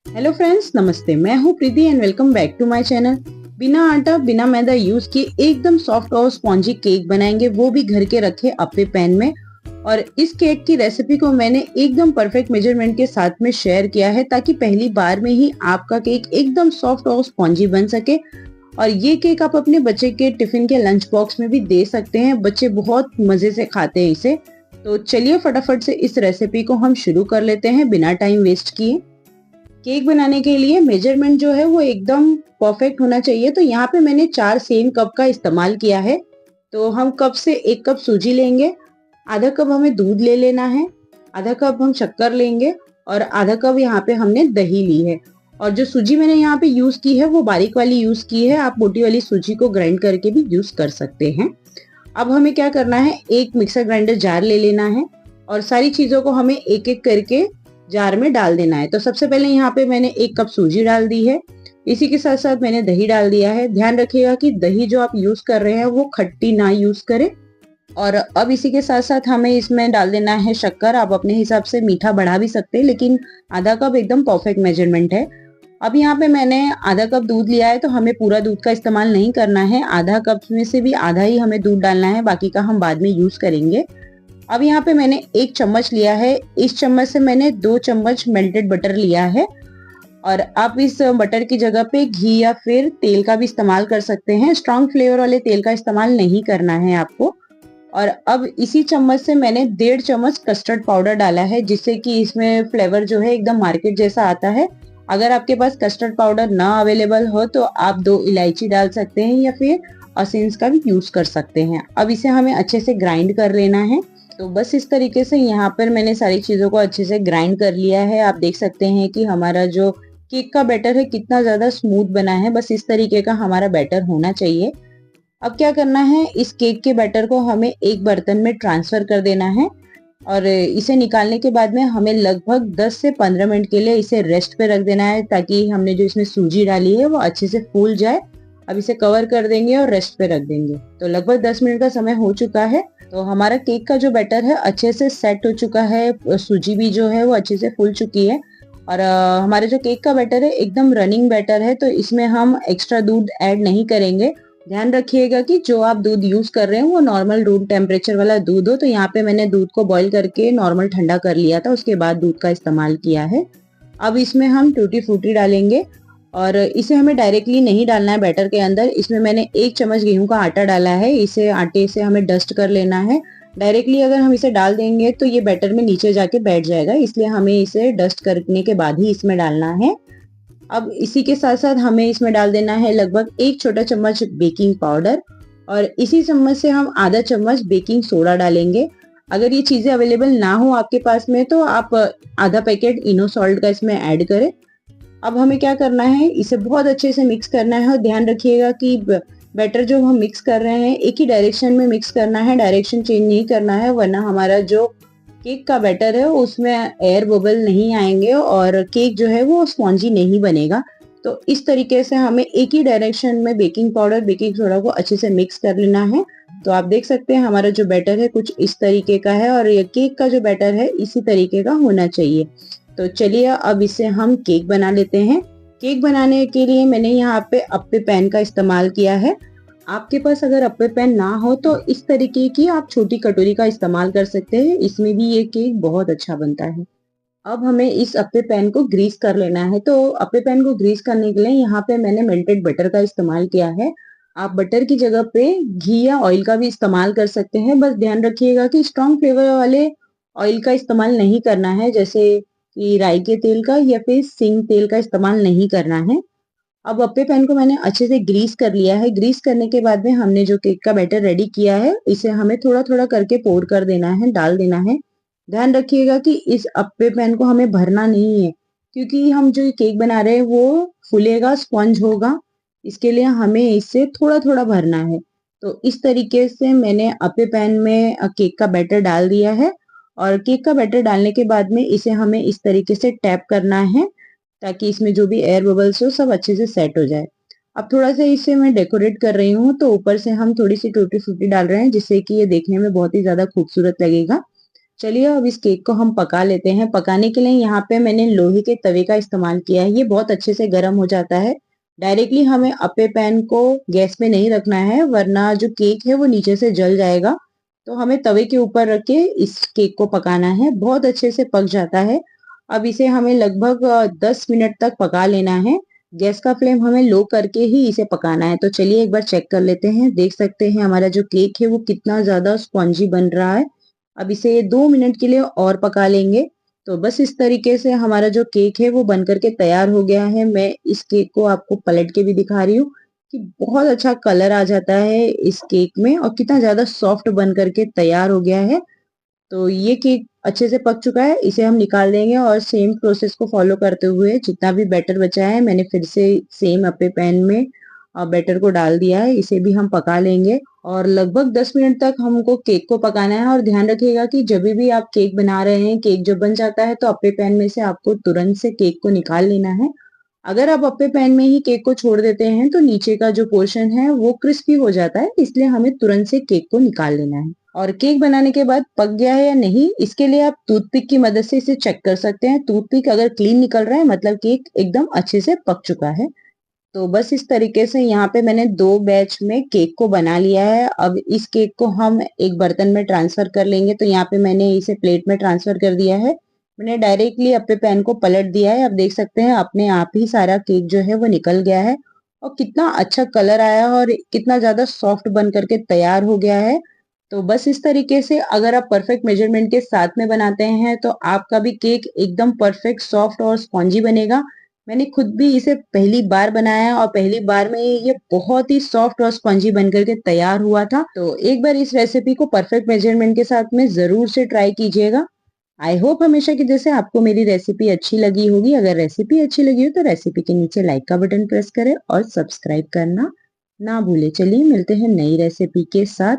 Hello friends, नमस्ते। मैं हूँ Preeti and welcome back to my channel. बिना आटा बिना मैदा यूज किए एकदम सॉफ्ट और स्पॉन्जी केक बनाएंगे, वो भी घर के रखे अपने पैन में। और इस केक की रेसिपी को मैंने एकदम परफेक्ट मेजरमेंट के साथ में शेयर किया है ताकि पहली बार में ही आपका केक एकदम सॉफ्ट और स्पॉन्जी बन सके। और ये केक आप अपने बच्चे के टिफिन के लंच बॉक्स में भी दे सकते हैं। बच्चे बहुत मजे से खाते हैं इसे। तो चलिए फटाफट से इस रेसिपी को हम शुरू कर लेते हैं बिना टाइम वेस्ट किए। केक बनाने के लिए मेजरमेंट जो है वो एकदम परफेक्ट होना चाहिए। तो यहाँ पे मैंने 4 सेम कप का इस्तेमाल किया है। तो हम कप से 1 कप सूजी लेंगे, आधा कप हमें दूध ले लेना है, आधा कप हम शक्कर लेंगे और आधा कप यहाँ पे हमने दही ली है। और जो सूजी मैंने यहाँ पे यूज की है वो बारीक वाली यूज की है। आप मोटी वाली सूजी को ग्राइंड करके भी यूज कर सकते हैं। अब हमें क्या करना है, एक मिक्सर ग्राइंडर जार ले लेना है और सारी चीजों को हमें एक एक करके जार में डाल देना है। तो सबसे पहले यहाँ पे मैंने 1 कप सूजी डाल दी है। इसी के साथ साथ मैंने दही डाल दिया है। ध्यान रखिएगा कि दही जो आप यूज कर रहे हैं वो खट्टी ना यूज करें। और अब इसी के साथ साथ हमें इसमें डाल देना है शक्कर। आप अपने हिसाब से मीठा बढ़ा भी सकते हैं, लेकिन आधा कप एकदम परफेक्ट मेजरमेंट है। अब यहाँ पे मैंने आधा कप दूध लिया है, तो हमें पूरा दूध का इस्तेमाल नहीं करना है। आधा कप में से भी आधा ही हमें दूध डालना है, बाकी का हम बाद में यूज करेंगे। अब यहाँ पे मैंने 1 चम्मच लिया है। इस चम्मच से मैंने 2 चम्मच मेल्टेड बटर लिया है। और आप इस बटर की जगह पे घी या फिर तेल का भी इस्तेमाल कर सकते हैं। स्ट्रॉन्ग फ्लेवर वाले तेल का इस्तेमाल नहीं करना है आपको। और अब इसी चम्मच से मैंने 1.5 चम्मच कस्टर्ड पाउडर डाला है, जिससे कि इसमें फ्लेवर जो है एकदम मार्केट जैसा आता है। अगर आपके पास कस्टर्ड पाउडर ना अवेलेबल हो तो आप 2 इलायची डाल सकते हैं या फिर असेंस का भी यूज कर सकते हैं। अब इसे हमें अच्छे से ग्राइंड कर लेना है। तो बस इस तरीके से यहाँ पर मैंने सारी चीजों को अच्छे से ग्राइंड कर लिया है। आप देख सकते हैं कि हमारा जो केक का बैटर है कितना ज्यादा स्मूथ बना है। बस इस तरीके का हमारा बैटर होना चाहिए। अब क्या करना है, इस केक के बैटर को हमें एक बर्तन में ट्रांसफर कर देना है। और इसे निकालने के बाद में हमें लगभग 10 से 15 मिनट के लिए इसे रेस्ट पे रख देना है, ताकि हमने जो इसमें सूजी डाली है वो अच्छे से फूल जाए। अब इसे कवर कर देंगे और रेस्ट पे रख देंगे। तो लगभग 10 मिनट का समय हो चुका है। तो हमारा केक का जो बैटर है अच्छे से सेट हो चुका है। सूजी भी जो है वो अच्छे से फूल चुकी है। और हमारे जो केक का बैटर है एकदम रनिंग बैटर है, तो इसमें हम एक्स्ट्रा दूध ऐड नहीं करेंगे। ध्यान रखिएगा कि जो आप दूध यूज कर रहे हैं वो नॉर्मल रूम टेम्परेचर वाला दूध हो। तो यहाँ पे मैंने दूध को बॉईल करके नॉर्मल ठंडा कर लिया था, उसके बाद दूध का इस्तेमाल किया है। अब इसमें हम टूटी फ्रूटी डालेंगे और इसे हमें डायरेक्टली नहीं डालना है बैटर के अंदर। इसमें मैंने 1 चम्मच गेहूं का आटा डाला है। इसे आटे से हमें डस्ट कर लेना है। डायरेक्टली अगर हम इसे डाल देंगे तो ये बैटर में नीचे जाके बैठ जाएगा, इसलिए हमें इसे डस्ट करने के बाद ही इसमें डालना है। अब इसी के साथ साथ हमें इसमें डाल देना है लगभग 1 छोटा चम्मच बेकिंग पाउडर। और इसी चम्मच से हम आधा चम्मच बेकिंग सोडा डालेंगे। अगर ये चीजें अवेलेबल ना हो आपके पास में तो आप आधा पैकेट इनो सॉल्ट का इसमें ऐड करें। अब हमें क्या करना है, इसे बहुत अच्छे से मिक्स करना है। और ध्यान रखिएगा कि बैटर जो हम मिक्स कर रहे हैं एक ही डायरेक्शन में मिक्स करना है, डायरेक्शन चेंज नहीं करना है, वरना हमारा जो केक का बैटर है उसमें एयर बबल नहीं आएंगे और केक जो है वो स्पॉन्जी नहीं बनेगा। तो इस तरीके से हमें एक ही डायरेक्शन में बेकिंग पाउडर बेकिंग सोडा को अच्छे से मिक्स कर लेना है। तो आप देख सकते हैं हमारा जो बैटर है कुछ इस तरीके का है और ये केक का जो बैटर है इसी तरीके का होना चाहिए। तो चलिए अब इसे हम केक बना लेते हैं। केक बनाने के लिए मैंने यहाँ पे अप्पे पैन का इस्तेमाल किया है। आपके पास अगर अप्पे पैन ना हो तो इस तरीके की आप छोटी कटोरी का इस्तेमाल कर सकते हैं, इसमें भी ये केक बहुत अच्छा बनता है। अब हमें इस अप्पे पैन को ग्रीस कर लेना है। तो अप्पे पैन को ग्रीस करने के लिए यहाँ पे मैंने मेल्टेड बटर का इस्तेमाल किया है। आप बटर की जगह पे घी या ऑयल का भी इस्तेमाल कर सकते हैं। बस ध्यान रखिएगा कि स्ट्रॉन्ग फ्लेवर वाले ऑयल का इस्तेमाल नहीं करना है, जैसे कि राई के तेल का या फिर सिंग तेल का इस्तेमाल नहीं करना है। अब अप्पे पैन को मैंने अच्छे से ग्रीस कर लिया है। ग्रीस करने के बाद में हमने जो केक का बैटर रेडी किया है इसे हमें थोड़ा थोड़ा करके पोर कर देना है, डाल देना है। ध्यान रखिएगा कि इस अप्पे पैन को हमें भरना नहीं है, क्योंकि हम जो केक बना रहे हैं वो फूलेगा, स्पंज होगा। इसके लिए हमें इससे थोड़ा थोड़ा भरना है। तो इस तरीके से मैंने अप्पे पैन में केक का बैटर डाल दिया है। और केक का बैटर डालने के बाद में इसे हमें इस तरीके से टैप करना है, ताकि इसमें जो भी एयर बबल्स हो सब अच्छे से सेट हो जाए। अब थोड़ा सा इसे मैं डेकोरेट कर रही हूँ, तो ऊपर से हम थोड़ी सी टूटी फ्रूटी डाल रहे हैं, जिससे कि ये देखने में बहुत ही ज्यादा खूबसूरत लगेगा। चलिए अब इस केक को हम पका लेते हैं। पकाने के लिए यहाँ पे मैंने लोहे के तवे का इस्तेमाल किया है। ये बहुत अच्छे से गर्म हो जाता है। डायरेक्टली हमें अप्पे पैन को गैस पे नहीं रखना है, वरना जो केक है वो नीचे से जल जाएगा। तो हमें तवे के ऊपर रख के इस केक को पकाना है। बहुत अच्छे से पक जाता है। अब इसे हमें लगभग 10 मिनट तक पका लेना है। गैस का फ्लेम हमें लो करके ही इसे पकाना है। तो चलिए एक बार चेक कर लेते हैं। देख सकते हैं हमारा जो केक है वो कितना ज्यादा स्पॉन्जी बन रहा है। अब इसे 2 मिनट के लिए और पका लेंगे। तो बस इस तरीके से हमारा जो केक है वो बन करके तैयार हो गया है। मैं इस केक को आपको पलट के भी दिखा रही हूँ कि बहुत अच्छा कलर आ जाता है इस केक में और कितना ज्यादा सॉफ्ट बन करके तैयार हो गया है। तो ये केक अच्छे से पक चुका है। इसे हम निकाल देंगे और सेम प्रोसेस को फॉलो करते हुए जितना भी बैटर बचा है मैंने फिर से सेम अपने पैन में बैटर को डाल दिया है। इसे भी हम पका लेंगे और लगभग 10 मिनट तक हमको केक को पकाना है। और ध्यान रखिएगा कि जब भी आप केक बना रहे हैं, केक जब बन जाता है तो अपने पैन में से आपको तुरंत से केक को निकाल लेना है। अगर आप अपने पैन में ही केक को छोड़ देते हैं तो नीचे का जो पोर्शन है वो क्रिस्पी हो जाता है, इसलिए हमें तुरंत से केक को निकाल लेना है। और केक बनाने के बाद पक गया है या नहीं, इसके लिए आप टूथपिक की मदद से इसे चेक कर सकते हैं। टूथपिक अगर क्लीन निकल रहा है मतलब केक एकदम अच्छे से पक चुका है। तो बस इस तरीके से यहाँ पे मैंने 2 बैच में केक को बना लिया है। अब इस केक को हम एक बर्तन में ट्रांसफर कर लेंगे। तो यहाँ पे मैंने इसे प्लेट में ट्रांसफर कर दिया है। मैंने डायरेक्टली अपने पैन को पलट दिया है। अब देख सकते हैं अपने आप ही सारा केक जो है वो निकल गया है और कितना अच्छा कलर आया है और कितना ज्यादा सॉफ्ट बन करके तैयार हो गया है। तो बस इस तरीके से अगर आप परफेक्ट मेजरमेंट के साथ में बनाते हैं तो आपका भी केक एकदम परफेक्ट सॉफ्ट और स्पॉन्जी बनेगा। मैंने खुद भी इसे पहली बार बनाया और पहली बार में ये बहुत ही सॉफ्ट और स्पंजी बन करके तैयार हुआ था। तो एक बार इस रेसिपी को परफेक्ट मेजरमेंट के साथ में जरूर से ट्राई कीजिएगा। आई होप हमेशा की जैसे आपको मेरी रेसिपी अच्छी लगी होगी। अगर रेसिपी अच्छी लगी हो तो रेसिपी के नीचे लाइक का बटन प्रेस करें और सब्सक्राइब करना ना भूले। चलिए मिलते हैं नई रेसिपी के साथ।